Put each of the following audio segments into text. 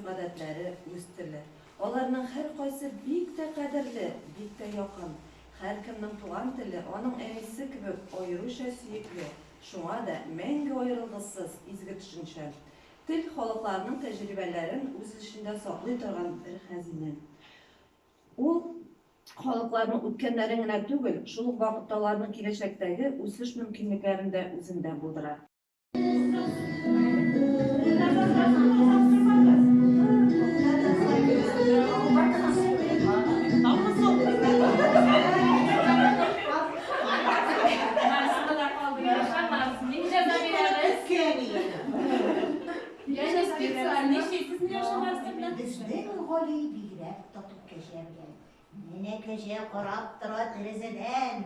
örf-гадәтләре, үз теле. Аларның һәр кайсы бик тә кадерле, бик тә якын. Һәркемнең туган теле аның әнисе кебек аеруча сөекле. Шуңа да мәңге аерылгысыз изге төшенчә. Тел халыкларның тәҗрибәләрен үз эчендә саклый торган бер хәзинә. Ул халыкларның үткәннәрен генә түгел, шул ук вакытта аларның киләчәктәге үсеш мөмкинлекләрен дә үзендә булдыра. Менә кәҗә карап тора тәрәзәдән.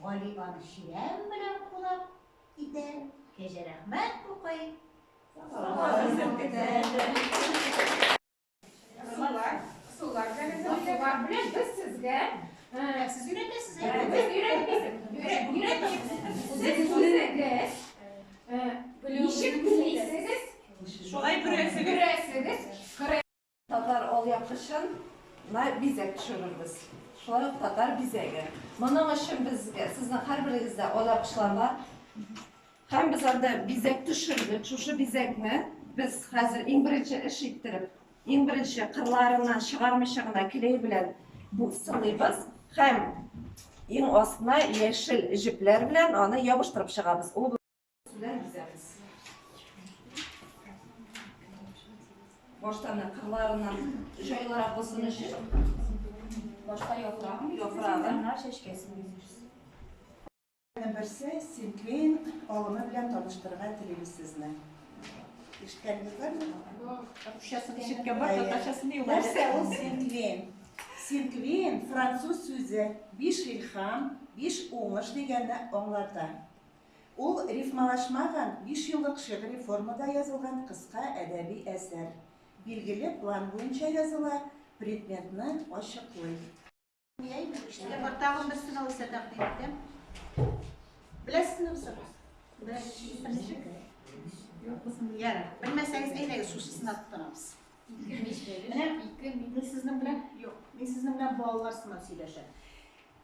Гали аны чирәм белән кулап итә. Кәҗә рәхмәт укый. Сулар белән без сезгә Сез өйрәтәсез. ничек белисегез? Шулай бүрәсегез. Татар алъяпкычын бизәк төшерербез. Шулай ук татар бизәге. Моның өчен безгә, сезнең һәрберегездә алъяпкычлар бар. Һәм без анда бизәк төшердек. Шушы бизәкне без хәзер иң беренче эш иттереп, иң беренче кырларыннан чыгармыйча гына клей белән бу сылыйбыз. Һәм иң астына яшел җепләр белән аны ябыштырып чыгабыз. Ул белән бизәбез. Баштан кырларыннан җайлырак булсын өчен башка яфрагын, чәчкәсен бизибез. Берсе синклин алымы белән таныштырырга телибез сезне. Ишеткәнегез бармы? Ишеткән бар, татарчасын юк. Нәрсә ул синклин? Синклин француз сүзе 5 илһам, 5 уңыш дигәнне аңлата. Ул рифмалашмаган 5 еллык шигъри формада язылган кыска әдәби әсәр. Билгеле план буенча языла, предметны ачыклый. Эшләр бар, тагын бер сынау исә тәкъдим итәм. Беләсезме сорас? Беләсезме? Ярар. Белмәсәгез, әйдәгез шушы сынап торабыз. Мин сезнең белән балалар сынау сөйләшәм.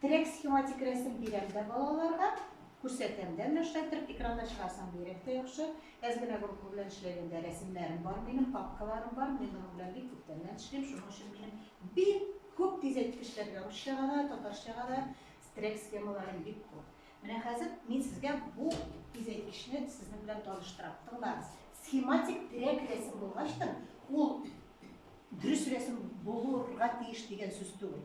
Терәк схематик рәсем бирәм дә балаларга, күрсәтәм дә мәшәйтеп, экранда чыгарсам бирәк тә яхшы. Әзгенә группа белән эшләгәндә рәсемнәрем бар, минем папкаларым бар, мин аның белән бик күптән эшлим, шуның өчен минем бик күп тизәткечләргә, русчага да, татарчага да терәк схемаларым бик күп. Менә хәзер мин сезгә бу тизәткечне сезнең белән таныштырам. Тыңлагыз. Схематик терәк рәсем булгач, ул дөрес рәсем булырга тиеш дигән сүз түгел.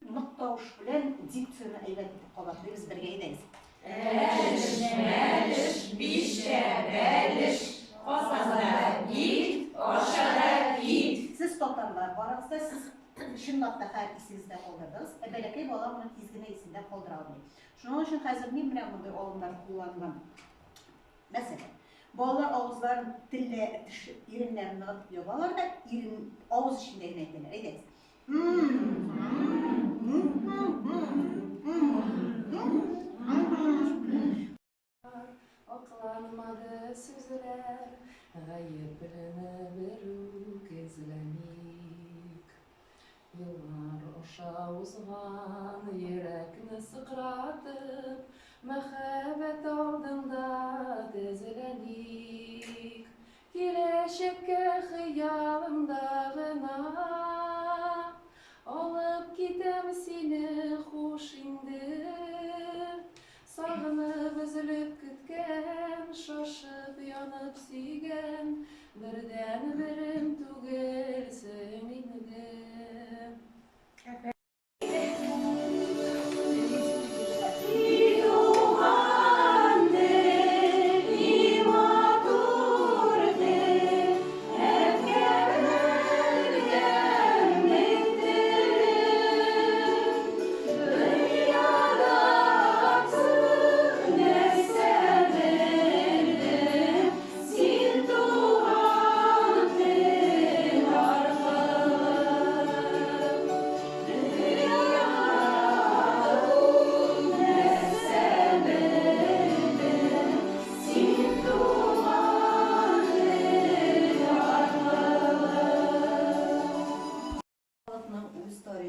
Ныктауш белән дикцияны әйбәт итеп калат. Без бергә әйдәгез. Әлеш, мәлеш, бишә, бәлеш, асада ит, ашада ит. Сез татарлар барыгызда сіз чынлап та һәр исегездә калдырдыгыз. Бәләкәй бала моны тиз генә исендә калдыра алмый. Шуның өчен хәзер мин белән мондай алымнар кулланган. Мәсәлән, балалар авызларын телле иреннәрен ныгытып ябалар да, ирен авыз эчендә генә әйтәләр. Әйдәгез. Акланмады сүзләр, гаеплене берүк эзләмик. Еллар аша узган, йөрәкне сыкратып, мәхәббәт алдында тезләник. Киләчәккә хыялымда гына алып китәм сине хуш инде. Сагынып өзелеп көткән, шашып янып сөйгән, бердән берем түгелсең инде.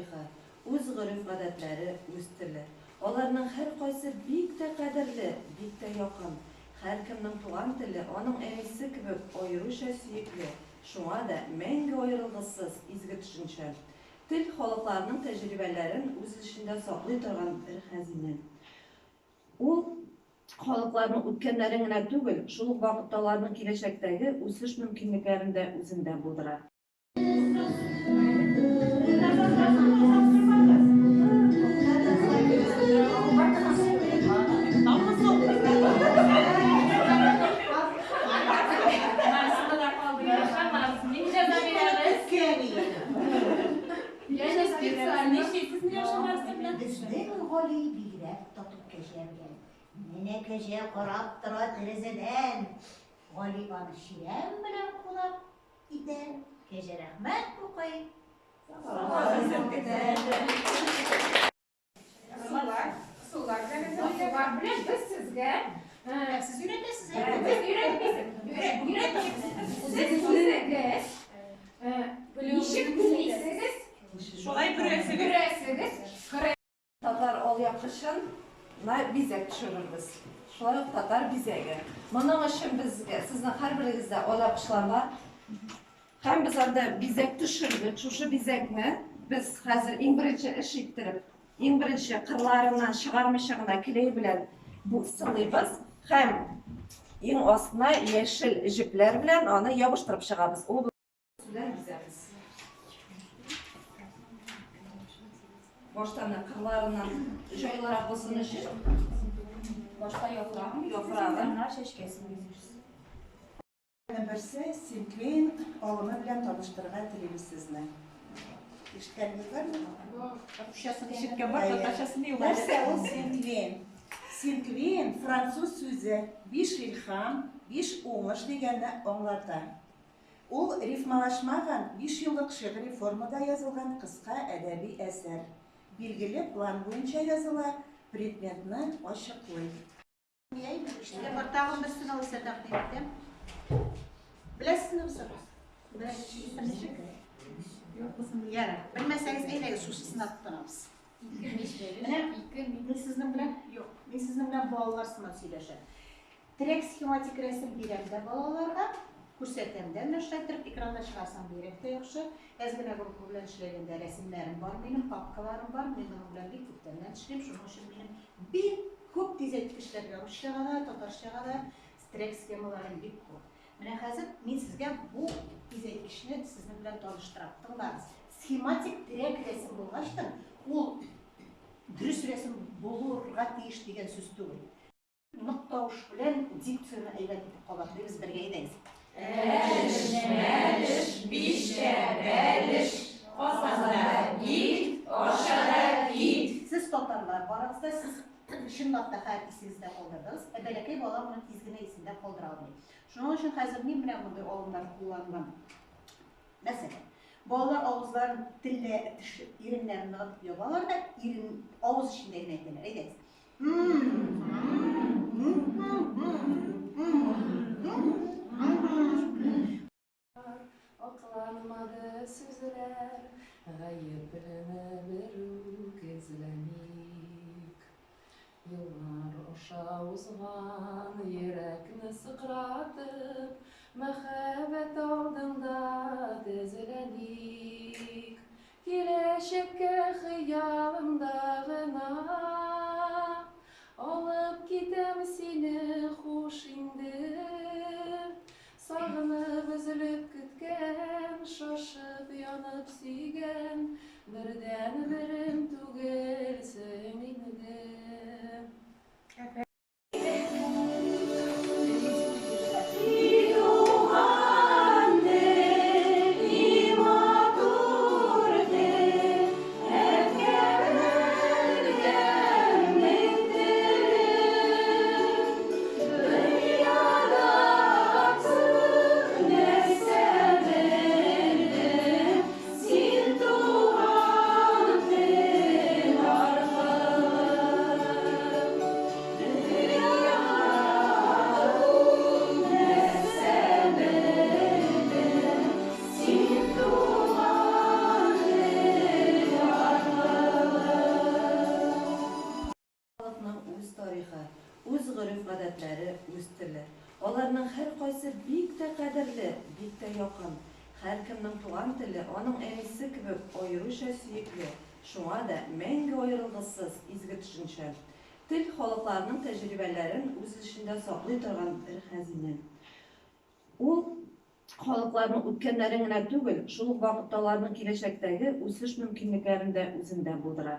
тарихы, үз ғөреф-гадәтләре, үз теле. Аларның һәр кайсы бик тә кадерле, бик тә якын. Һәркемнең туган теле аның әнисе кебек аеруча сөекле. Шуңа да мәңге аерылгысыз изге төшенчә. Тел халыкларның тәҗрибәләрен үз эчендә саклый торган бер хәзинә. Ул халыкларның үткәннәрен генә түгел, шул ук вакытта аларның киләчәктәге үсеш мөмкинлекләрен дә үзендә булдыра. Безнең Гали бигрәк татып кәҗәлгән. Менә кәҗә карап тора тәрәзәдән. Гали аны чирәм белән кулап итә. Кәҗә рәхмәт укый. Sular белән без сезгә Siz öğretmesiniz. Siz үзегез ничек белисез? Шулай Күрәсегез. Татар алъяпкычын бизәк төшерербез. Шулай ук татар бизәге. Моның өчен безгә, сезнең һәрберегездә алъяпкычлар бар. Һәм без анда бизәк төшердек. Шушы бизәкне без хәзер иң беренче эш иттереп, иң беренче кырларыннан чыгармыйча гына клей белән бу сылыйбыз. Һәм иң астына яшел җепләр белән аны ябыштырып чыгабыз. Ул белән бизәбез. Баштан кырларыннан җайлырак булсын өчен башта яфрагын чәчкәсен бизибез. Берсе Синклин алымы белән таныштырырга телибез сезне. Ишеткәнегез бармы? ишеткән бар, татарчасын Нәрсә ул Синклин? Синклин француз сүзе 5 илһам, 5 уңыш дигәнне аңлата. Ул рифмалашмаган 5 еллык шигъри формада язылган кыска әдәби әсәр. Билгеле план буенча языла, предметны ачыклый. İşte var tağın bir sınav ise takdim ettim. Bilesiniz mi sorusu? Yarın. Bilmezseniz eyleyin şu sınav tutanamız. Ben sizin bilen yok. Ben sizin bilen bağlar sınav söyleşen. Direkt schematik resim biremde bağlarga күрсәтәмдә мәшәттереп экранда чыгарсам бирәк тә яхшы. Әзгенә группа белән эшләгәндә рәсемнәрем бар, минем папкаларым бар, мин аның белән бик күптән эшлим. Шуның өчен минем бик күп тизәткечләргә русчага да, татарчага да стрек схемаларым бик күп. Менә хәзер мин сезгә бу тизәткечне сезнең белән таныштырам. Тыңлагыз. Схематик direkt рәсем булгачтан, ул дөрес рәсем булырга тиеш дигән сүз түгел. Ныктауш белән дикцияны әйбәт итеп калат. Без бергә әйдәгез. Мәлеш, бишә, бәлеш, асада гит, ашада гит. Siz татарлар барыгызда siz чынлап та һәр исегездә калдырдыгыз. Бәләкәй бала моны тиз генә исендә калдыра алмый. Шуның өчен хәзер мин белән мондай алымнар кулланган. Мәсәлән, балалар авызларын телле иреннәрен ныгытып ябалар да ирен авыз эчендә генә әйтәләр. Әйдәгез. Акланмады сүзләр, гаеплене берүк эзләмик. Еллар аша узган, йөрәкне сыкратып, мәхәббәт алдында тезләник. Киләчәккә хыялымда гына алып китәм сине хуш инде. Сагынып өзелеп көткән, шашып янып сөйгән, бердән берем түгелсең инде. bik de yakın. Her kimnin tuğan tili, onun enisi gibi ayrıca sürekli. Şuna da menge ayrılgısız izgi düşünce. Til halklarının tecrübelerin öz içinde saklı durgan bir hazine. Ул халыкларның үткәннәрен генә түгел, шул ук вакытта аларның киләчәктәге үсеш мөмкинлекләрен дә үзендә булдыра.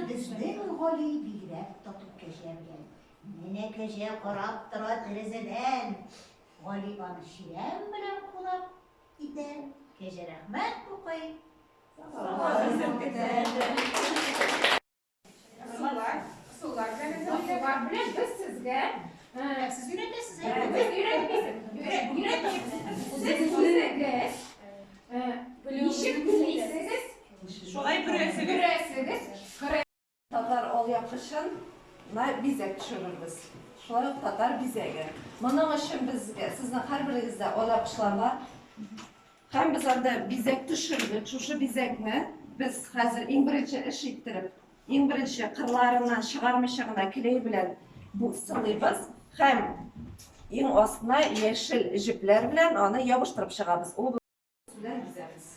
Безнең Гали бигрәк татып кәҗәлгән. Менә кәҗә карап тора тәрәзәдән. Гали аны ширәм белән кулап итә. Кәҗә рәхмәт укый. Sular var. Biz sizge Siz öyrətəsiz. Nişik bileceksiniz. Şolay büresiz. Tatar ol yapışın, bizek düşürürüz. Şolay tatar bizege. Bunun için bizge, sizin her birinizde ol yapışlarla hem biz orada bizek düşürdük, şu bizekni biz hazır en birinci iş ettirip, en birinci kırlarından çıkarmışığına kileyi bilen bu sılıyız. Hem en ostuna yeşil jipler bilen onu yapıştırıp çıkarız. O bilen bizemiz.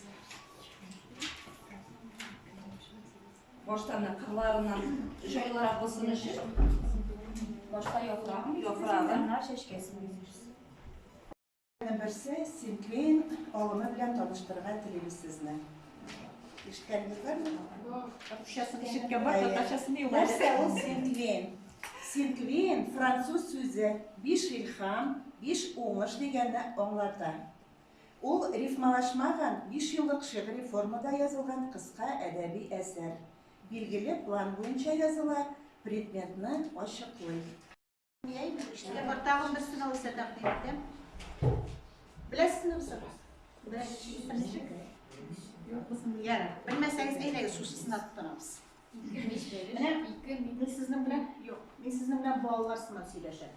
Boştan kırlarından jaylarak olsun için. Başka yaprağım. Yaprağım. Bunlar şeşkesini yüzürüz. Берсе Синклин алымы белән таныштырырга телибез сезне. Ишеткәнегез бармы? Шәсен Ишеткән бар, татарчасын югары. Нәрсә ул Синклин? Синклин француз сүзе биш илһам, биш уңыш дигәнне аңлата. Ул рифмалашмаган 5 еллык шигъри формада язылган кыска әдәби әсәр. Билгеле план буенча языла, предметны ачыклый. Sizə var, tağım bir sınavı sizə təqdim etdim. Biləsiniz mi? Bilməsəniz eyləyiz, şu sınav tutanamız. Ben sizinle balalar sınav söyləşəm.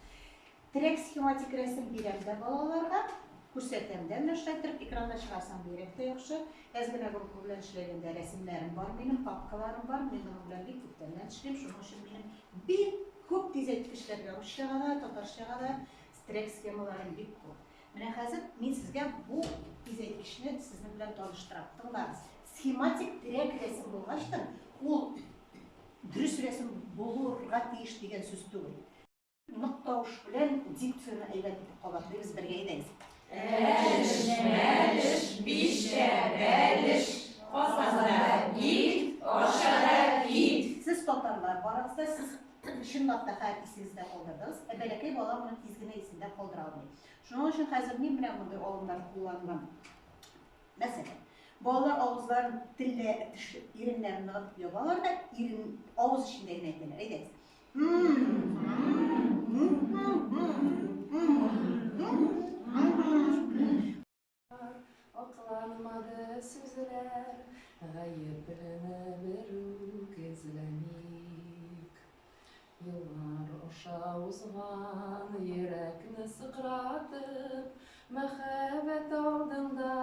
Direkt schematik resim birəmdə balalarga, күрсәтәмдә мәшәйттереп экранда чыгарсам бирәк тә яхшы. Әзгенә группа белән эшләгәндә рәсемнәрем бар, минем папкаларым бар, мин аның белән бик күптән эшлим. Шуның өчен минем бик күп тизәткечләргә русчага да, татарчага да стрек схемаларым бик күп. Менә хәзер мин сезгә бу тизәткечне сезнең белән таныштырам. Тыңлагыз. Схематик direk рәсем булгачтан, ул дөрес рәсем булырга тиеш дигән сүз түгел. Ныктауш белән дикцияны әйләнеп итеп калат. Без бергә әйдәгез. Мәлиш, мәлиш, бишә, бәлиш, асада гит, ашада гит. Siz татарлар барыгызда siz чынлап та һәр исегездә калдырдыгыз. Бәләкәй бала моны тиз генә исендә калдыра алмый. Шуның өчен хәзер мин белән мондай алымнар кулланган. Мәсәлән, балалар авызларын телле иреннәрен ныгытып ябалар да ирен авыз эчендә генә әйтәләр. Әйдәгез. Aklanmadı sözler, gayipini beruk izlenik. Yıllar oşa uzgan, yürekni sıkratıp, mehabet aldığında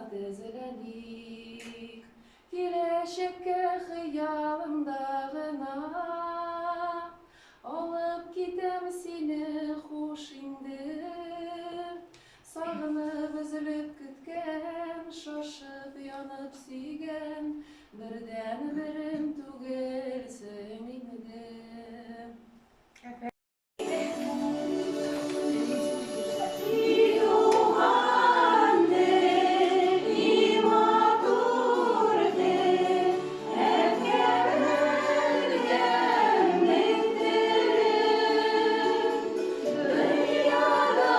tezlenik. Kileşekke hıyalımdağına, alıp gitem seni hoş indir. Sağınıp üzülüp kütken, şaşıp yanıp süygen, birden birim tügelsin indim. Dünyada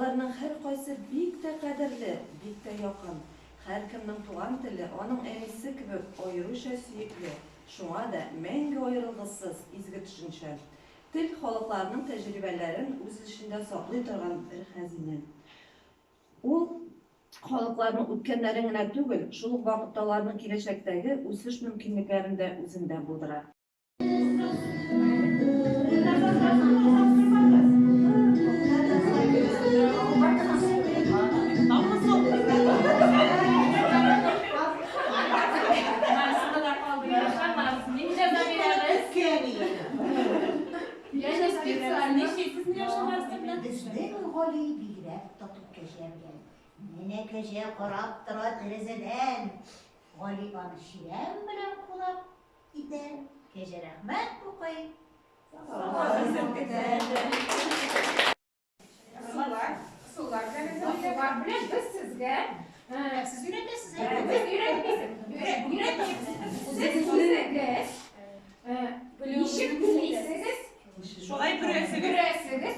Аларның һәр кайсы бик тә кадерле, бик тә якын. Һәркемнең туган теле аның әнисе кебек аеруча сөекле. Шуңа да мәңге аерылгысыз изге төшенчә. Тел халыкларның тәҗрибәләрен үз эчендә саклый торган бер хәзинә. Ул халыкларның үткәннәрен генә түгел, шул ук вакытта аларның киләчәктәге үсеш мөмкинлекләрен дә үзендә булдыра. Безнең Гали бигрәк татып кәҗәлгән. Менә кәҗә карап тора тәрәзәдән. Гали аны чирәм белән кулап итә. Кәҗә рәхмәт укый. Sular белән без сезгә Siz öğretmesiniz. Biz öğretmeyeceğiz. Nişik bilmeyesiniz. Şolay Görəsiniz.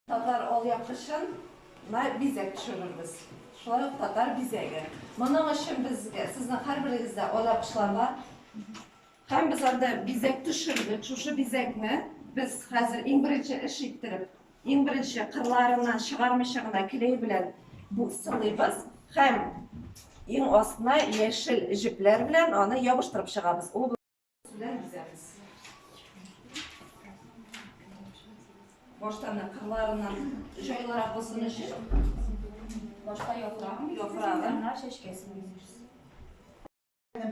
Татар алъяпкычын бизәк төшерербез. Шулай ук татар бизәге. Моның өчен безгә, сезнең һәрберегездә алъяпкычлар бар. Һәм без анда бизәк төшердек. Шушы бизәкне без хәзер иң беренче эш иттереп, иң беренче кырларыннан чыгармыйча гына клей белән бу сылыйбыз. Һәм иң астына яшел җепләр белән аны ябыштырып чыгабыз. Ул белән бизәбез. Баштан кырларыннан җайлырак булсын өчен Башка яфрагын, яфрагын чәчкәсен бизерсез.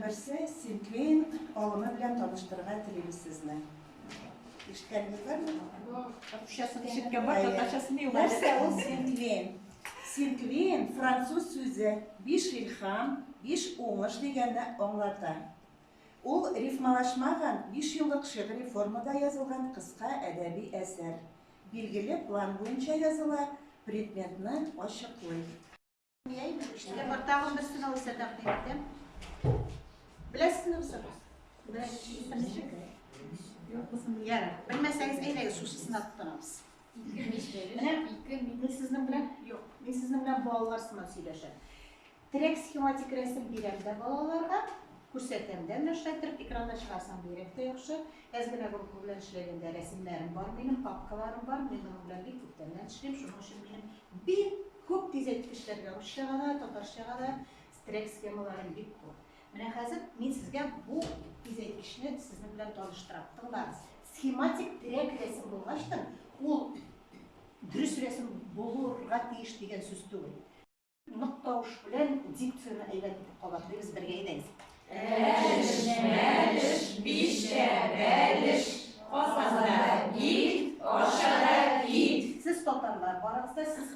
Берсе Синклин алымы белән таныштырырга телибез сезне. Ишеткәнегез бармы? Ишеткән бар, татарчасын Нәрсә ул Синклин? Синклин француз сүзе биш илһам, биш уңыш дигәнне аңлата. Ул рифмалашмаган 5 еллык шигъри формада язылган кыска әдәби әсәр. Билгеле план буенча языла, предметны ачыклый. İşte var, tağın bir sınav ise takdim ettim. Bilesiniz misiniz? Yok musun? Yarın. Bilmezseniz eyleyin, şu sınav tutanamız. Ben sizinle bilen, yok. Ben sizinle bilen bağlar sınav söyleşen. Direkt schematik resim biremde bağlarga, күрсәтәмдә нәрсәдер экранда чыгарсам бирәк тә яхшы. Әзгенә группа белән эшләгәндә рәсемнәрем бар, минем папкаларым бар, мин аның белән бик күптән эшлим. Шуның өчен минем бик күп тизәткечләргә русчага да, татарчага да стрек схемаларым бик күп. Менә хәзер мин сезгә бу тизәткечне сезнең белән таныштырам. Тыңлагыз. Схематик direkt рәсем булгач, ул дөрес рәсем булырга тиеш дигән сүз түгел. Ныктауш белән дикцияны әйләнеп итеп калат. Без бергә әйдәгез. Мәлеш, мәлеш, бишә, бәлеш, асада ит, ашада ит. Siz татарлар барыгызда siz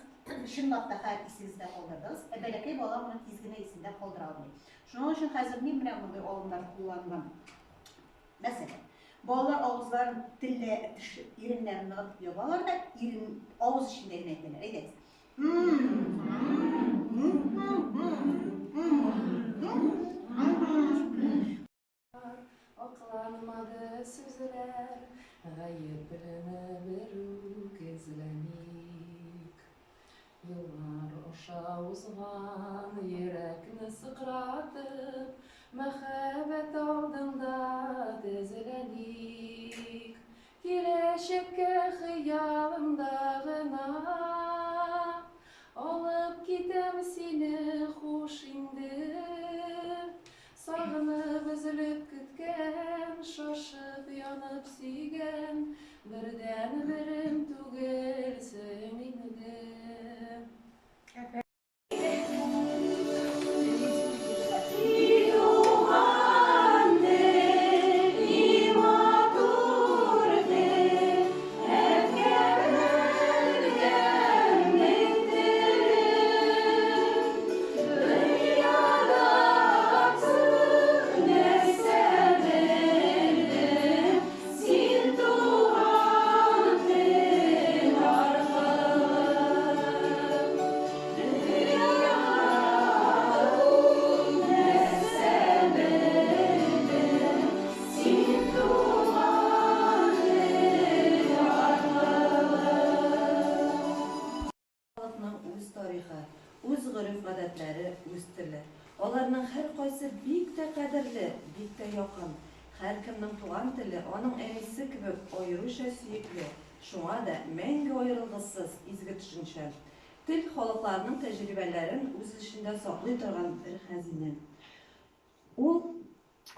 чынлап та хәл исегездә калдырдыгыз. Бәләкәй бала моны тиз генә исендә калдыра алмый. Шуның өчен хәзер мин белән мондай алымнар кулланган. Мәсәлән, балалар авызларын телле иреннәрен ныгытып ябалар да ирен авыз эчендә генә әйтәләр. Әйдәгез. Aklanmadı sözler, gayipini beruk izlenik. Yıllar oşa uzgan, yürekni sıkratıp, mehabet aldığında tezlenik. Kileşekke hıyalımdağına, alıp gitem seni hoş indi. Sağınıp üzülüp kütken, şaşıp yanıp süygen, birden birim tügelsin indim. tarixi, o'z urf-odatlari, o'z tili. Onlarning har qaysi bek de qadrli, bek de yaqin. Har kimning tugan tili onun enisi gibi ayrıca suyukli. Şuna da мәңгі ayrılgısız izgi düşünce. Til xalqlarının tecrübelerin öz içinde saklay turgan bir xazine. Ул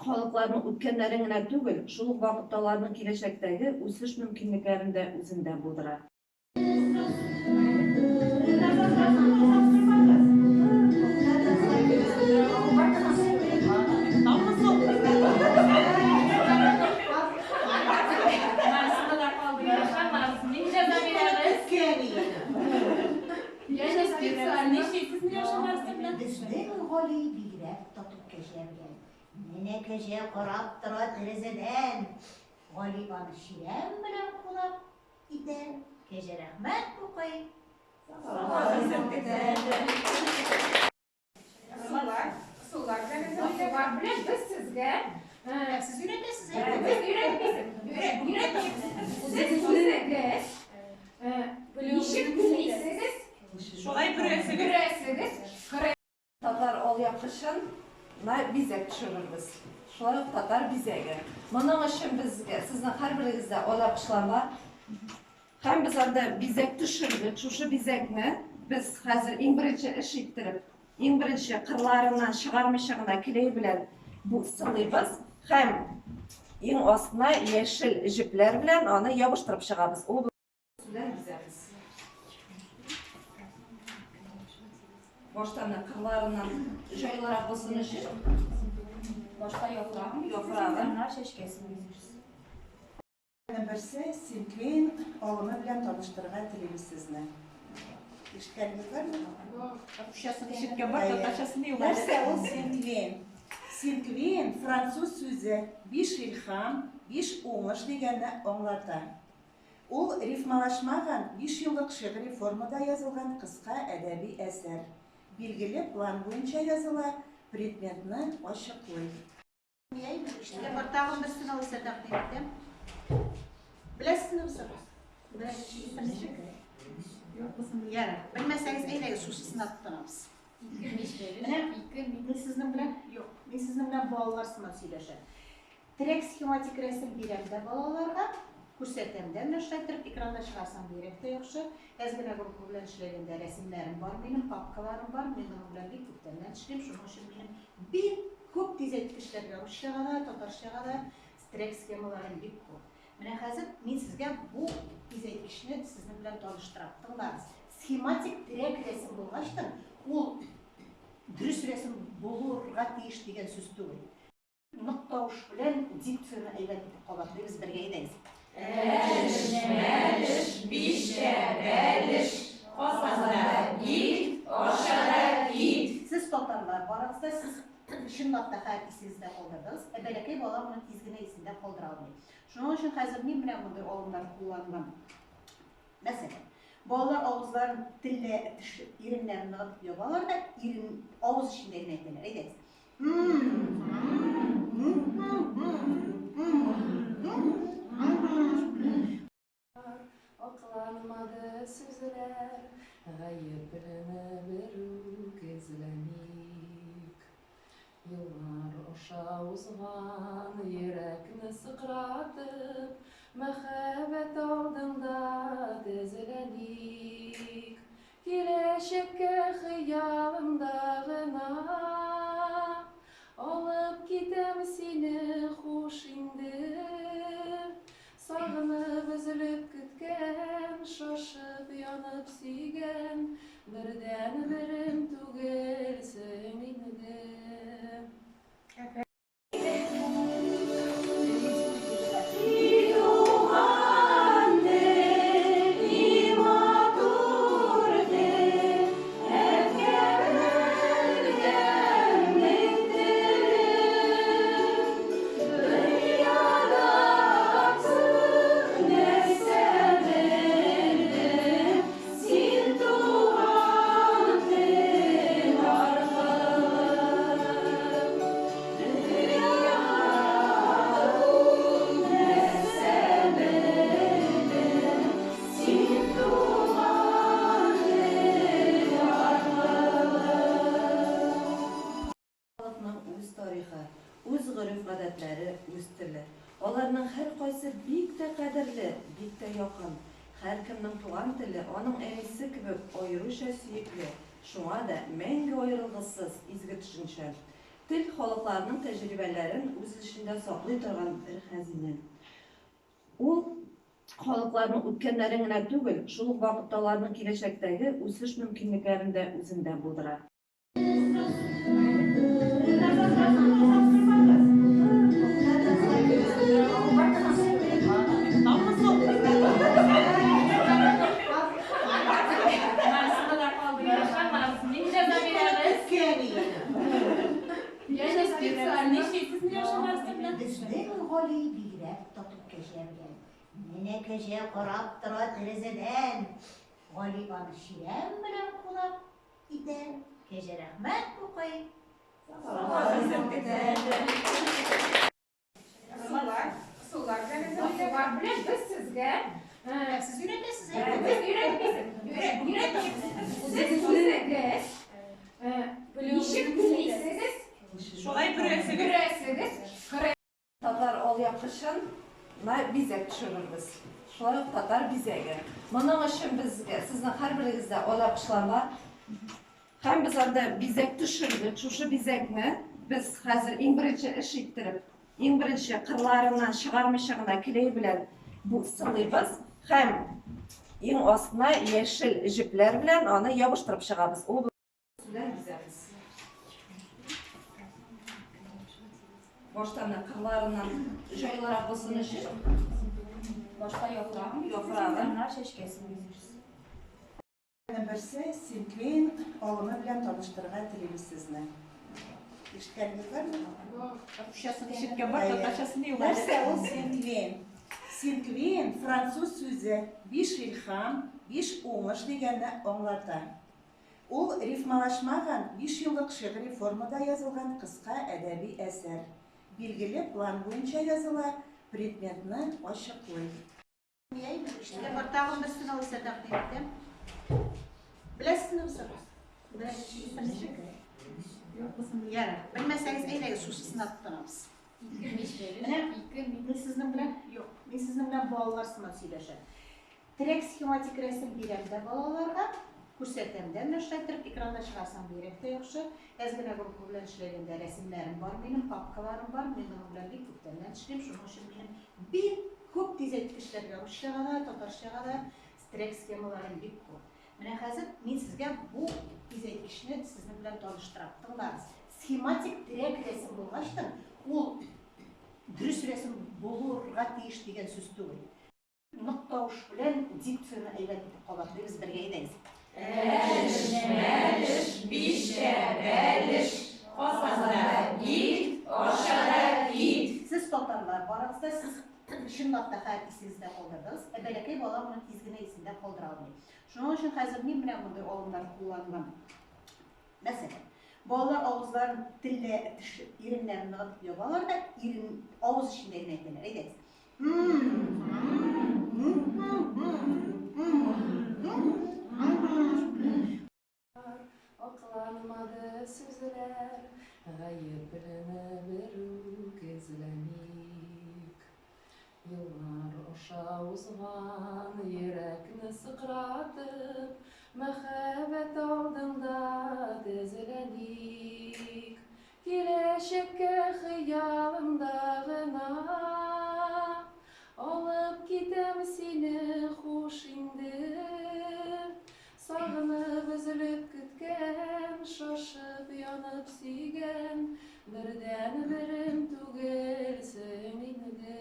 xalqlarning o'tganlarini түгел, шул вакытталарның киләчәктәге үсеш мөмкинлекләрен дә үзендә булдыра. Безнең Гали бигрәк татып кәҗәлгән. Менә кәҗә карап тора тәрәзәдән. Гали аны ширәм белән кулап итә. Кәҗә рәхмәт укый. Sular белән без сезгә Siz öğretesiniz. ничек белисез? Шулай күрәсегез. Татар ал япышын бизәк төшерербез. Шулай ук татар бизәге. Моның өчен безгә сезнең һәрберегездә ал япышларга һәм без анда бизәк төшердек. Шушы бизәкне без хәзер иң беренче эш иттереп, иң беренче кырларыннан чыгармыйча гына клей белән бу сылыйбыз һәм иң астына яшел җепләр белән аны ябыштырып чыгабыз. Ул белән бизәбез. Баштан кырларыннан җайлырак булсын өчен Башка яфрагын, яфрагын чәчкәсен бизерсез. Берсе Синклин алымы белән таныштырырга телибез сезне. Ишеткәнегез бармы? Ишеткән бар, татарчасын Нәрсә ул Синклин? Синклин француз сүзе биш илһам, биш уңыш дигәнне аңлата. Ул рифмалашмаган 5 еллык шигъри формада язылган кыска әдәби әсәр. Билгеле план буенча языла, предметны ачыклый. İşte var tağın bir sınav ise takdim ettim. Bilesiniz misiniz? Yarın. Bilmezseniz eyleyin şu sınav tutanamız. Ben sizinle bilen yok. Ben sizinle bilen bağlar sınav söyleşen. Direkt schematik resim biremde bağlarga күрсәтәмдә нәрсәдер экранда чыгарсам бирәк тә яхшы. Әзгенә группа белән эшләгәндә рәсемнәрем бар, минем папкаларым бар, мин аның белән бик күптән эшлим. Шуның өчен минем бик күп тизәткечләргә русчага да, татарчага да стрек схемаларым бик күп. Менә хәзер мин сезгә бу тизәткечне сезнең белән таныштырам. Тыңлагыз. Схематик direkt рәсем булгачтан, ул дөрес рәсем булырга тиеш дигән сүз түгел. Ныктауш белән дикцияны әйбәт итеп калат. Без бергә әйдәгез. Мәлеш, бишә, бәлеш, асада гит, ашада гит. Siz татарлар барыгызда siz чынлап та хәл исегездә калдырдыгыз. Бәләкәй бала моны тиз генә исендә калдыра алмый. Шуның өчен хәзер мин белән мондай алымнар кулланган. Мәсәлән, балалар авызларын телле иреннәрен ныгытып ябалар да ирен авыз эчендә генә әйтәләр. Әйдәгез. Акланмады сүзләр, гаепләне берүк эзләмик. Еллар аша узган, йөрәкне сыкратып, мәхәббәт алдында тезләник. Киләчәккә хыялымда гына алып китәм сине хуш инде. Сагынып өзелеп көткән, шашып янып сөйгән, бердән берем түгелсең инде. Син туган тарихы, үз ғөрф-гадәтләре, үз теле. Аларның һәр кайсы бик тә кадерле, бик тә якын. Һәркемнең туган теле аның әнисе кебек аеруча сөекле. Шуңа да мәңге аерылгысыз изге төшенчә. Тел халыкларның тәҗрибәләрен үз эчендә саклый торган бер хәзинә. Ул халыкларның үткәннәрен генә түгел, шул ук вакытта аларның киләчәктәге үсеш мөмкинлекләрен дә үзендә булдыра. Безнең Гали бигрәк татып кәҗәбгән. Менә кәҗә карап тора тәрәзәдән. Гали аны чирәм белән кулап итә. Кәҗә рәхмәт укый. Sular белән без сезгә Siz öğretmesiniz. ничек белисез? Шулай күрәсегез. Татар алъяпкычын бизәк төшерербез. Шулай ук татар бизәге. Моның өчен безгә, сезнең һәрберегездә алъяпкычлар бар. Һәм без анда бизәк төшердек. Шушы бизәкне без хәзер иң беренче эш иттереп, иң беренче кырларыннан чыгармыйча гына клей белән бу сылыйбыз. Һәм иң астына яшел җепләр белән аны ябыштырып чыгабыз. Ул белән бизәбез. Баштан кырларыннан җайлырак булсын өчен Башка яфрагын, яфрагын чәчкәсен бизерсез. Берсе Синклин алымы белән таныштырырга телибез сезне. Ишеткәнегез бармы? Русчасын Ишеткән бар, татарчасын Нәрсә ул Синклин? Синклин француз сүзе биш илһам, биш уңыш дигәнне аңлата. Ул рифмалашмаган 5 еллык шигъри формада язылган кыска әдәби әсәр. Билгеле план буенча языла, предметны ачыклый. İşte var tağım bir sınav ise takdim ettim. Bilesiniz misiniz? Yarın. Bilmeseniz eyleyin şu sınav tutanamız. Ben sizinle bilen yok. Ben sizinle bilen bağlar sınav söyleşen. Direkt schematik resim biremde bağlarga күрсәтәмдә мәшәйттереп экранда чыгарсам бирәк тә яхшы. Әзгенә группа белән эшләгәндә рәсемнәрем бар, минем папкаларым бар, мин аның белән бик күптән эшлим. Шуның өчен минем бик күп тизәткечләргә русчага да, татарчага да стрек схемаларым бик күп. Менә хәзер мин сезгә бу тизәткечне сезнең белән таныштырам. Тыңлагыз. Схематик direkt рәсем булгач, ул дөрес рәсем булырга тиеш дигән сүз түгел. Ныктауш белән дикцияны әйләнеп итеп калат. Без бергә әйдәгез. Мәлеш, бишә, бәлеш, асада ит, ашада ит. Siz татарлар барыгызда siz чынлап та хәл исегездә калдырдыгыз. Бәләкәй бала моны тиз генә исендә калдыра алмый. Шуның өчен хәзер мин менә мондай алымнар кулланган. Мәсәлән, балалар авызларын телле иреннәрен ныгытып ябалар да ирен авыз эчендә генә әйтәләр. Әйдәгез. Акланмады сүзләр, гаеплене берүк эзләмик. Еллар аша узган, йөрәкне сыкратып, мәхәббәт алдында тезләник. Киләчәккә хыялымда гына алып китәм сине хуш инде. Сагынып өзелеп көткән, шашып янып сөйгән, бердән берем түгелсең инде.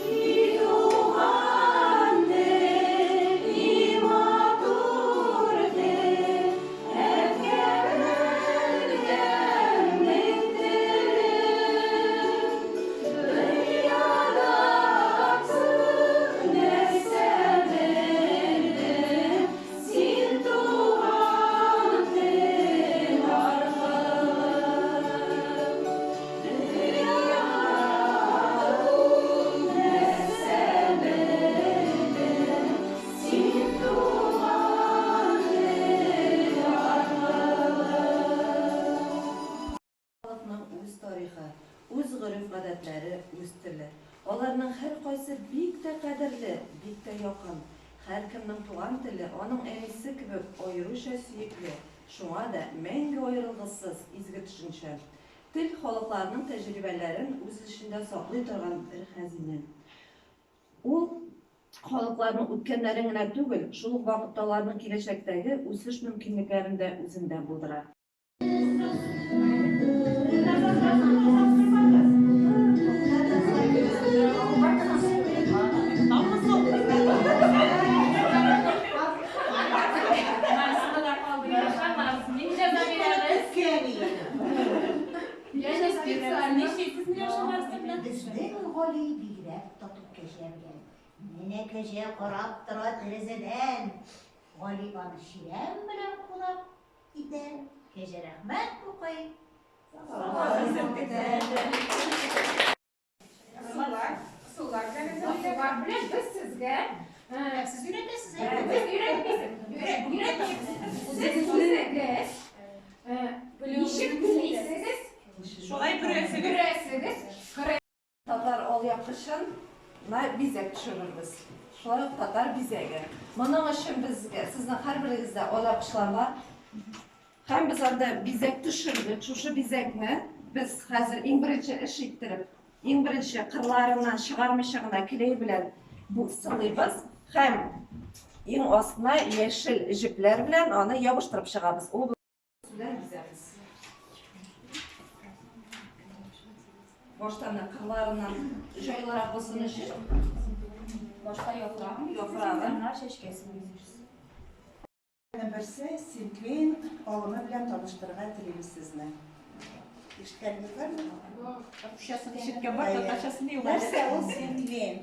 Илуга tili bitta yakın. Her kimning tuğan tili onun enisi gibi ayrıca sürekli. Şuna da menge ayrılgısız izgi düşünce. Til halklarının tecrübelerin öz içinde saklı durgan bir hazine. Ул халыкларның үткәннәрен генә түгел, шул ук вакытта аларның киләчәктәге үсеш мөмкинлекләрен дә үзендә булдыра. Безнең Гали бигрәк татып кәҗәбгән. Менә кәҗә карап тора тәрәзәдән. Гали аны ширәм белән кулап итә. Кәҗә рәхмәт укый. Sular белән без сезгә Siz öğretmesiniz. без өйрәтмибез. Сез үзегез ничек белисез? Шулай күрәсегез. Татар ал япкычын бизәк төшерербез. Шулай ук татар бизәге. Моның өчен безгә сезнең һәрберегездә ал япкычларга һәм без анда бизәк төшердек. Шушы бизәкне без хәзер иң беренче эш иттереп, иң беренче кырларыннан чыгармыйча гына клей белән бу сылыйбыз һәм иң астына яшел җепләр белән аны ябыштырып чыгабыз. Ул белән бизәбез. Баштан кырларыннан җайлырак булсын өчен Башка яфрагын, Яфрагын. чәчкәсен бизерсез. Берсе Синклин алымы белән таныштырырга телибез сезне. Ишеткәнегез бармы? Ишеткән бар, татарчасын Нәрсә ул Синклин?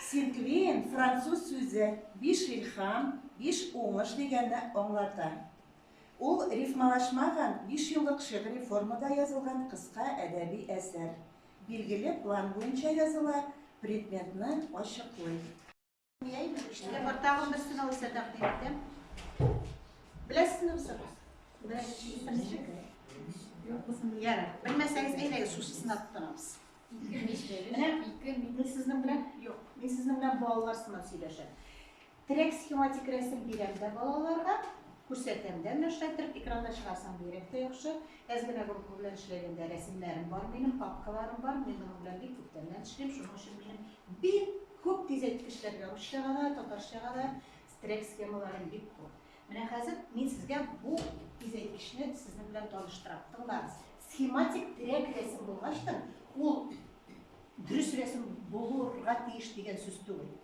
Синклин француз сүзе биш илһам, биш уңыш дигәнне аңлата. Ул рифмалашмаган 5 еллык шигъри формада язылган кыска әдәби әсәр. Билгеле план буенча языла, предметны ачыклый. İşte var tağın bir sınav ise takdim ettim. Bilesiniz mi sorusu? Yara. Bilmeseniz eyleyin şu sınav tutanamız. Ben sizinle bilen yok. Ben sizinle bilen bağlar sınav söyleşim. Direkt schematik resim biremde bağlarga Күрсәтәмдә мәшәйттереп экранда чыгарсам бирәк тә яхшы. Әзгенә группа белән эшләгәндә рәсемнәрем бар, минем папкаларым бар, мин моның белән бик күптән эшләп, шуның өчен минем бик күп тизәткечләргә русчага да, татарчага да стрек схемаларым бик күп. Менә хәзер мин сезгә бу тизәткечне сезнең белән таныштырам. Тыңлагыз. Схематик direkt рәсем булгач, ул дөрес рәсем булырга тиеш дигән сүз түгел.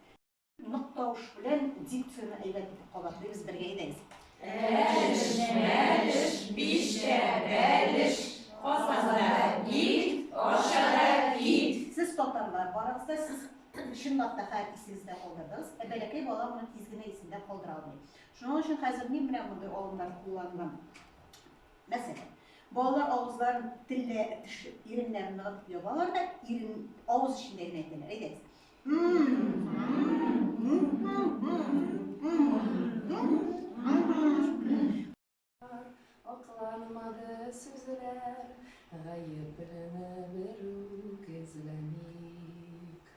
Ныктауш белән дикцияны әйләнеп итеп кала. Без бергә әйдәгез. Мәлеш, бишә, бәлеш, асада ит, ашада ит. Siz татарлар барыгызда siz чынлап та һәр исегездә калдырдыгыз. Бәләкәй бала моны тиз генә исендә калдыра алмый. Шуның өчен хәзер мин менә мондай алымнар кулланган. Мәсәлән, балалар авызларын телле иреннәрен ныгытып ябалар да ирен авыз эчендә генә әйтәләр. Әйдәгез. Акланмады сүзләр, гаепләнә берүк эзләмик.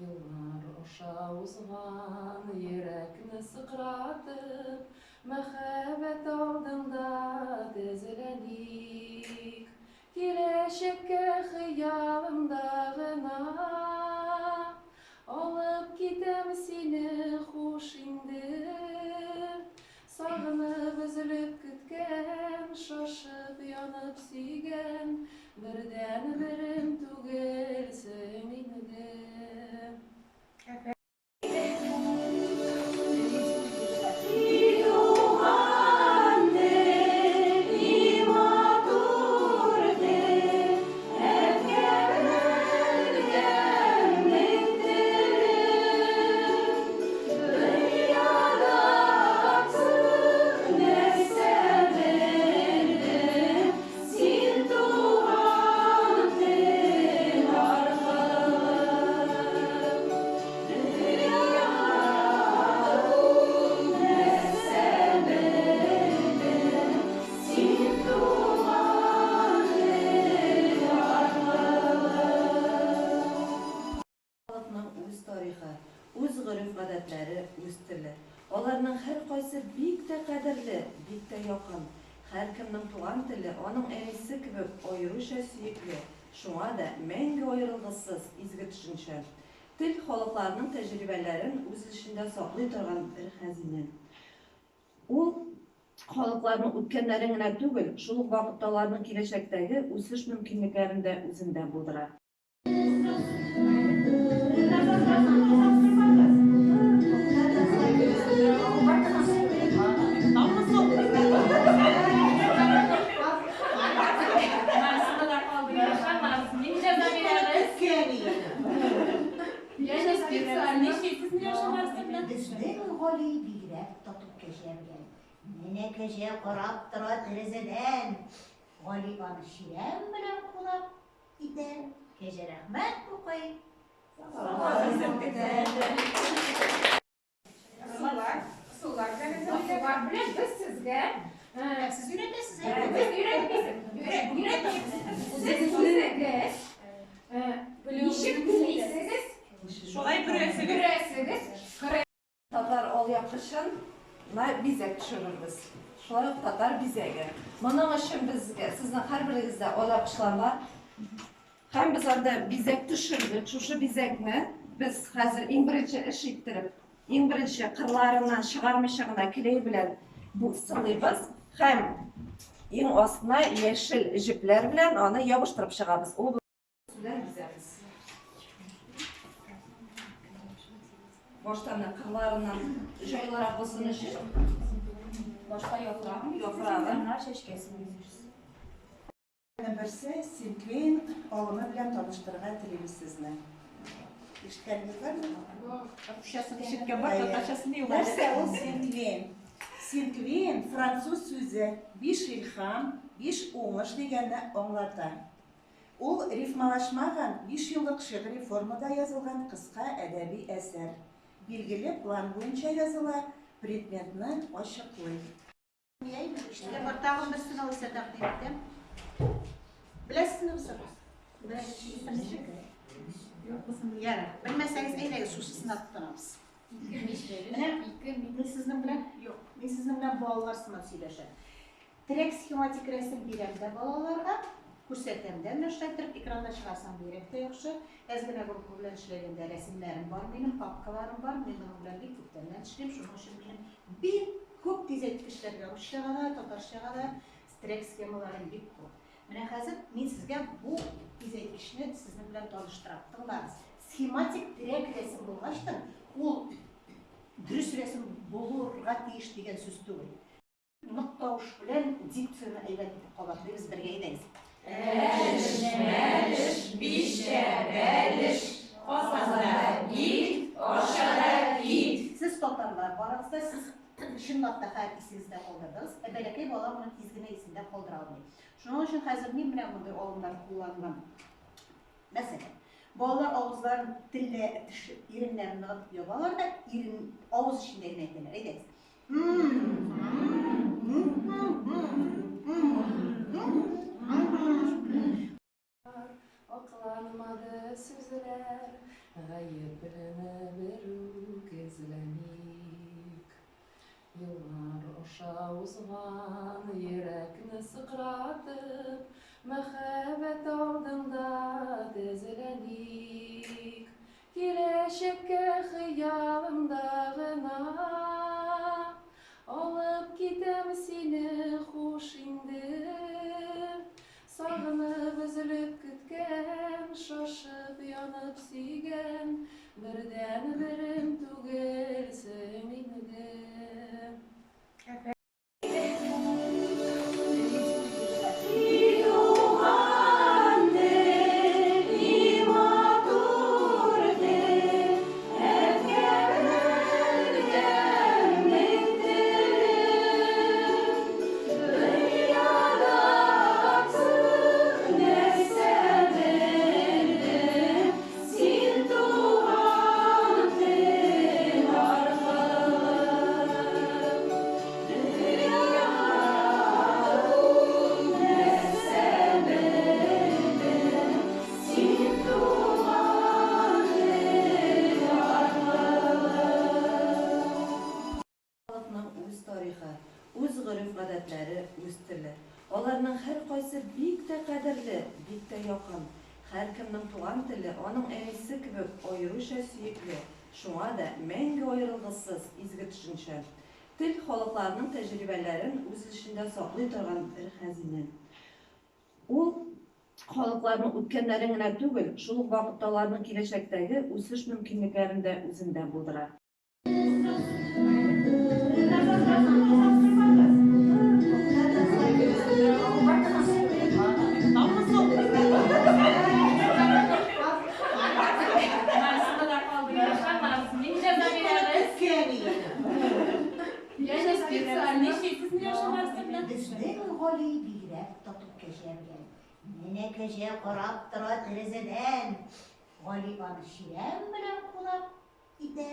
Еллар аша узган, йөрәкне сыкратып, мәхәббәт алдында тезләник. Киләчәккә хыялымда гына алып китәм сине хуш инде. Сагынып өзелеп көткән, шашып янып сөйгән, бердән берем түгелсең инде. яшьләре үз теле. Аларның һәркайсы бик тә кадерле, бик тә якын. Һәркемнең туган теле аның әнисе кебек аеруча сөекле. Шуңа да мәңге аерылгысыз изге төшенчә. Тел халыкларның тәҗрибәләрен үз эчендә саклый торган бер хәзинә. Ул халыкларның үткәннәрен генә түгел, шул ук вакытта аларның киләчәктәге үсеш мөмкинлекләрен дә үзендә булдыра. Безнең Гали бигрәк татып кәҗәбгән. Менә кәҗә карап тора тәрәзәдән. Гали аны чирәм белән кулап итә. Кәҗә рәхмәт укый. Сулар белән без сезгә Siz öğretmesiniz. Biz öğretmeyeceğiz. Siz үзегез ничек белисез? Шулай күрәсегез. Күрәсегез. Татар алъяпкычын бизәк төшерербез. Шулай ук татар бизәге. Моның өчен безгә, сезнең һәрберегездә алъяпкычлар бар. Һәм без анда бизәк төшердек. Шушы бизәкне без хәзер иң беренче эш иттереп, иң беренче кырларыннан чыгармыйча гына клей белән бу сылыйбыз. Һәм иң астына яшел җепләр белән аны ябыштырып чыгабыз. Ул белән бизәбез. Баштан кырларыннан җайлырак булсын өчен Башка яфрагын, яфрагын чәчкәсен. Берсе Синклин алымы белән таныштырырга телибез сезне. Ишеткәнегез бармы? Русчасын ишеткән бар, татарчасын юк. Нәрсә ул Синклин? Синклин француз сүзе биш илһам, биш уңыш дигәнне аңлата. Ул рифмалашмаган 5 еллык шигъри формада язылган кыска әдәби әсәр. Билгеле план буенча языла, предметны ачыклый. İşte var tağın bir sınav ise takdim ettim. Bilesiniz misiniz? Yara. Bilmeseniz eyleyin şu sınıf tutanamız. Ben sizinle bilen yok. Ben sizinle bilen bağlar sınav söyleşen. Direkt schematik resim biremde bağlarga күрсәтәмдә мәшәйттереп экранда чыгарсам бирәк тә яхшы. Әзгенә группа белән эшләгәндә рәсемнәрем бар, минем папкаларым бар, мин моның белән бик күптән эшлим, шуның өчен минем бик күп тизәткечләргә русчага да, татарчага да стрек схемаларым бик күп. Менә хәзер мин сезгә бу тизәткечне сезнең белән таныштырам. Тыңлагыз. Схематик direkt рәсем булгач, ул дөрес рәсем булырга тиеш дигән сүз түгел. Ныктауш белән дикцияны әйбәт итеп калат. Без бергә әйдәгез. Мәлеш, бишә, бәлеш, асада ит, ашада ит. Siz татарлар барыгызда siz чынлап та һәр исегездә калдырдыгыз. Бәләкәй бала моны тиз генә исендә калдыра алмый. Шуның өчен хәзер мин менә мондай алымнар кулланган. Мәсәлән, балалар авызларын телле иреннәрен ныгытып ябалар да ирен авыз эчендә генә әйтәләр. Әйдәгез. Акланмады сүзләр, гаепләне берүк эзләмик. Еллар аша узган, йөрәкне сыкратып, мәхәббәт алдында тезләник. Киләчәккә хыялымда гына алып китәм сине хуш инде. Сагынып өзелеп көткән, шашып янып сөйгән, бердән берем түгелсең инде. örf-гадәтләре, үз теле. Аларның һәр кайсы бик тә кадерле, бик тә якын. Һәркемнең туган теле аның әнисе кебек аеруча сөекле. Шуңа да мәңге аерылгысыз изге төшенчә. Тел халыкларның тәҗрибәләрен үз эчендә саклый торган бер хәзинә. Ул халыкларның үткәннәрен генә түгел, шул ук вакытта аларның киләчәктәге үсеш мөмкинлекләрен дә үзендә булдыра. Безнең Гали бигрәк татып кәҗәбгән. Менә кәҗә карап тора тәрәзәдән. Гали аны ширәм белән кулап итә.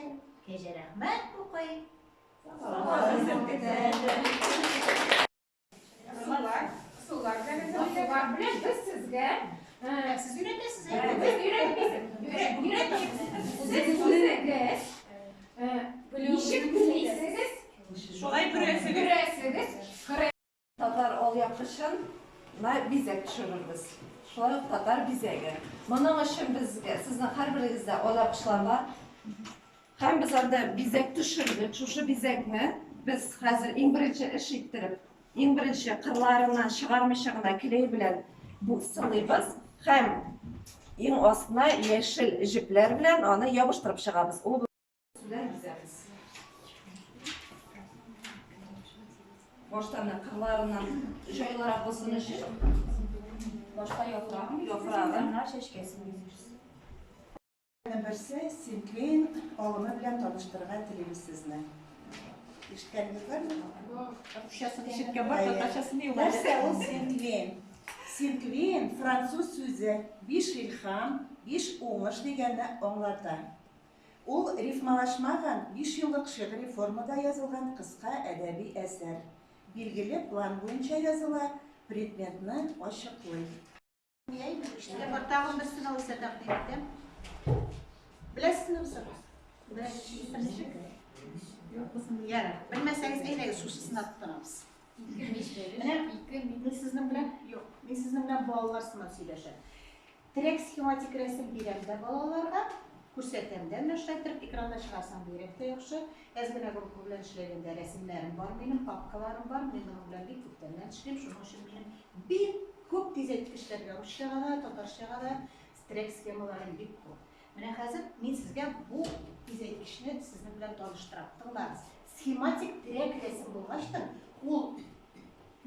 Кәҗә рәхмәт укый. Сулар белән без сезгә Siz öğretmesiniz. без өйрәтмибез. Сез үзегез ничек белисез? Шулай күрәсегез. Татар алъяпкычын бизәк төшерербез. Шулай ук татар бизәге. Моның өчен безгә, сезнең һәрберегездә алъяпкычлар бар. Һәм без анда бизәк төшердек. Шушы бизәкне без хәзер иң беренче эш иттереп, иң беренче кырларыннан чыгармыйча гына клей белән бу сылыйбыз. Һәм иң астына яшел җепләр белән аны ябыштырып чыгабыз. Ул белән бизәбез. Баштан кырларыннан җайлырак булсын өчен Башка яфрагын, яфрагын чәчкәсен бизерсез. Берсе Синклин алымы белән таныштырырга телибез сезне. Ишеткәнегез бармы? Русчасын ишеткән бар, татарчасын юк. Нәрсә ул Синклин? Синклин француз сүзе биш илһам, биш уңыш дигәнне аңлата. Ул рифмалашмаган 5 еллык шигъри формада язылган кыска әдәби әсәр. Билгеле план буенча языла, предметны ачыклый. İşte var tağın bir sınav ise takdim ettim. Bilesiniz mi sorusu? Yara. Bilmeseniz eyleyin şu sınavı tutanamız. Ben sizinle bilen yok. Ben sizinle bilen bağlar sınav söyleşelim. Direkt schematik resim biremde bağlarga күрсәтәмдә мәшәйттереп экранда чыгарсам бирәк тә яхшы. Әзгенә группа белән эшләгәндә рәсемнәрем бар, минем папкаларым бар, мин моның белән бик күптән эшлим. Шуның өчен минем бик күп тизәткечләргә русчага да, татарчага да стрек схемаларым бик күп. Менә хәзер мин сезгә бу тизәткечне сезнең белән таныштырам. Тыңлагыз. Схематик direkt рәсем булгач, ул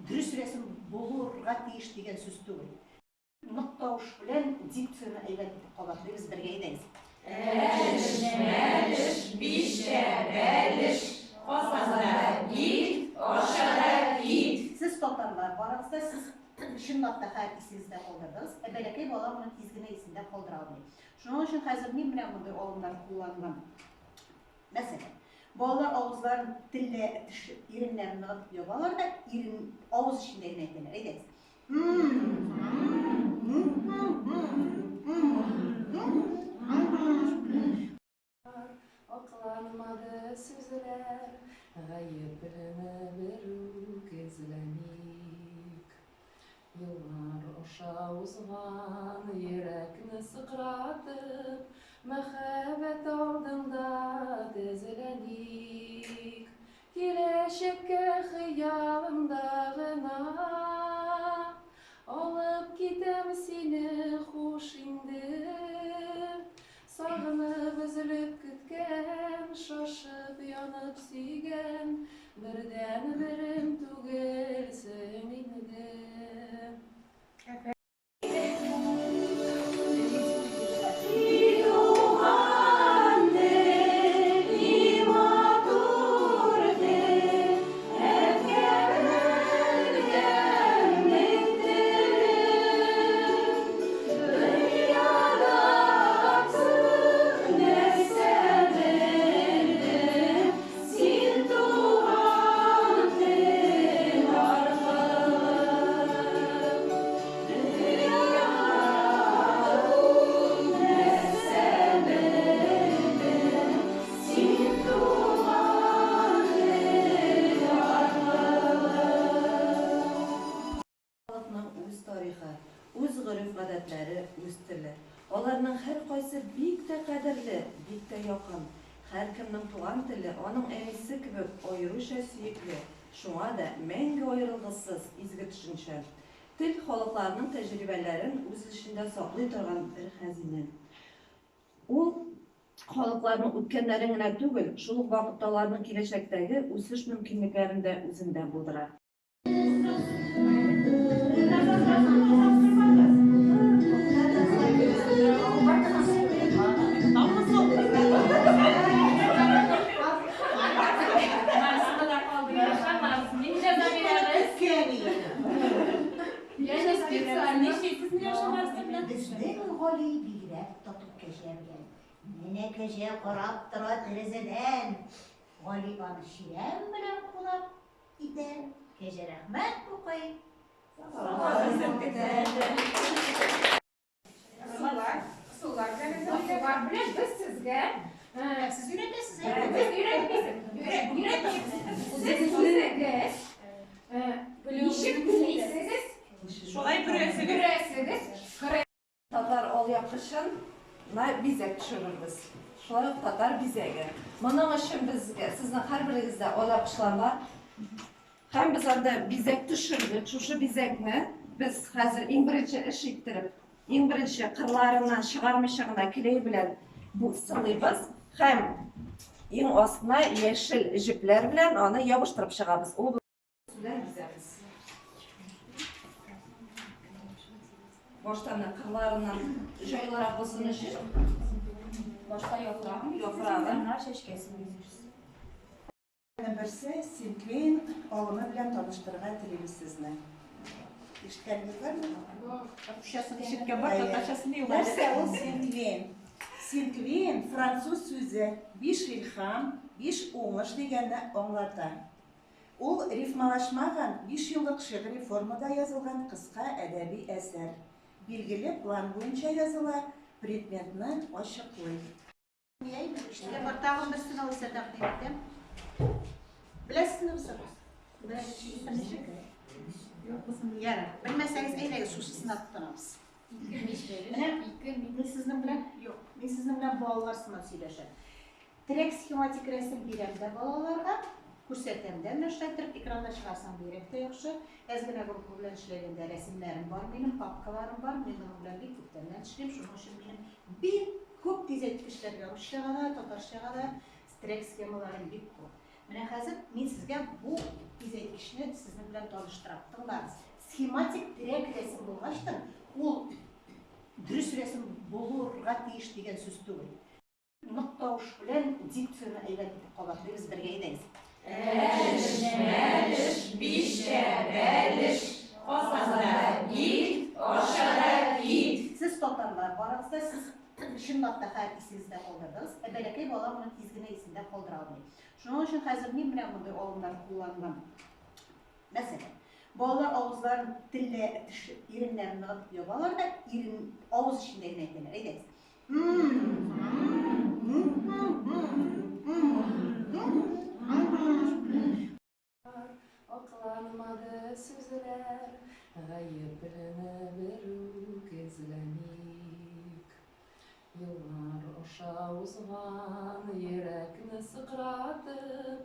дөрес рәсем булырга тиеш дигән сүз түгел. Ныктауш белән дикцияны әйләнеп итеп калат. Без бергә әйдәгез. Мәлеш, бишә, бәлеш, асада гит, ашада гит. Siz татарлар барыгызда siz чынлап та һәр исегездә калдырдыгыз. Бәләкәй бала моны тиз генә исендә калдыра алмый. Шуның өчен хәзер мин белән мондай алымнар кулланган. Мәсәлән, балалар авызларын телле иреннәрен ныгытып ябалар да ирен авыз эчендә генә әйтәләр. Әйдәгез. Акланмады сүзләр, гаеплене берүк эзләмик. Еллар аша узган, йөрәкне сыкратып, мәхәббәт алдында тезләник. Киләчәккә хыялымда гына алып китәм сине хуш инде. Сагынып өзелеп көткән, шашып янып сөйгән, бердән берем түгелсең инде. үз теле. Аларның һәр кайсы бик тә кадерле, бик тә якын. Һәркемнең туган теле аның әнисе кебек аеруча сөекле. Шуңа да мәңге аерылгысыз изге төшенчә. Тел халыкларның тәҗрибәләрен үз эчендә саклый торган бер хәзинә. Ул халыкларның үткәннәрен генә түгел, шул ук вакытта аларның киләчәктәге үсеш мөмкинлекләрен дә үзендә булдыра. Безнең Гали бигрәк татып кәҗәбгән. Менә кәҗә карап тора тәрәзәдән. Гали аны чирәм белән кулап итә. Кәҗә рәхмәт укый. Sular белән без сезгә Siz öğretmesiniz. без өйрәтмибез. Сез үзегез ничек белисез? Шулай күрәсегез. Татар алъяпкычын бизәк төшерербез. Шулай ук татар бизәге. Моның өчен безгә сезнең һәрберегездә алъяпкычлар бар. Һәм без анда бизәк төшердек. Шушы бизәкне без хәзер иң беренче эш иттереп, иң беренче кырларыннан чыгармыйча гына клей белән бу сылыйбыз һәм иң астына яшел җепләр белән аны ябыштырып чыгабыз. Ул белән бизәбез. Баштан кырларыннан җайлырак булсын өчен Башка яфрагын, яфрагын чәчкәсен бизерсез. Берсе Синклин алымы белән таныштырырга телибез сезне. Ишеткәнегез бармы? Ишеткән бар, татарчасын юк. Нәрсә ул Синклин? Синклин француз сүзе биш илһам, биш уңыш дигәнне аңлата. Ул рифмалашмаган 5 еллык шигъри формада язылган кыска әдәби әсәр. Билгеле план буенча языла, предметны ачыклый. İşte var tağın bir sınav ise takdim ettim. Bilesiniz mi sorusu? Yarın. Bilmezseniz eyleyin şu sınav tutanamız. Ben sizinle bilen yok. Ben sizinle bilen bağlar sınav söyleşen. Direkt schematik resim biremde bağlarga күрсәтәмдә мәшәйттереп экранда чыгарсам бирәк тә яхшы. Әзгенә группа белән эшләгәндә рәсемнәрем бар, минем папкаларым бар, мин моның белән бик күптән эшлим. Шуның өчен минем бик күп тизәткечләргә русчага да, татарчага да стрек схемаларым бик күп. Менә хәзер мин сезгә бу тизәткечне сезнең белән таныштырам. Тыңлагыз. Схематик direkt рәсем булгач, ул дөрес рәсем булырга тиеш дигән сүз түгел. Ныктауш белән дикцияны әйләнеп итеп калат. Без бергә әйдәгез. Мәлеш, бишә, бәлеш, асада гит, ашада гит. Siz татарлар барыгызда siz чынлап та һәр исегездә калдырдыгыз. Бәләкәй бала моны тиз генә исендә калдыра алмый. Шуның өчен хәзер мин менә мондай алымнар кулланган. Мәсәлән, балалар авызларын телле иреннәрен ныгытып ябалар да ирен авыз эчендә генә әйтәләр. Әйдәгез. Акланмады сүзләр, гаепләнә берүк эзләмик. Еллар аша узган, йөрәкне сыкратып,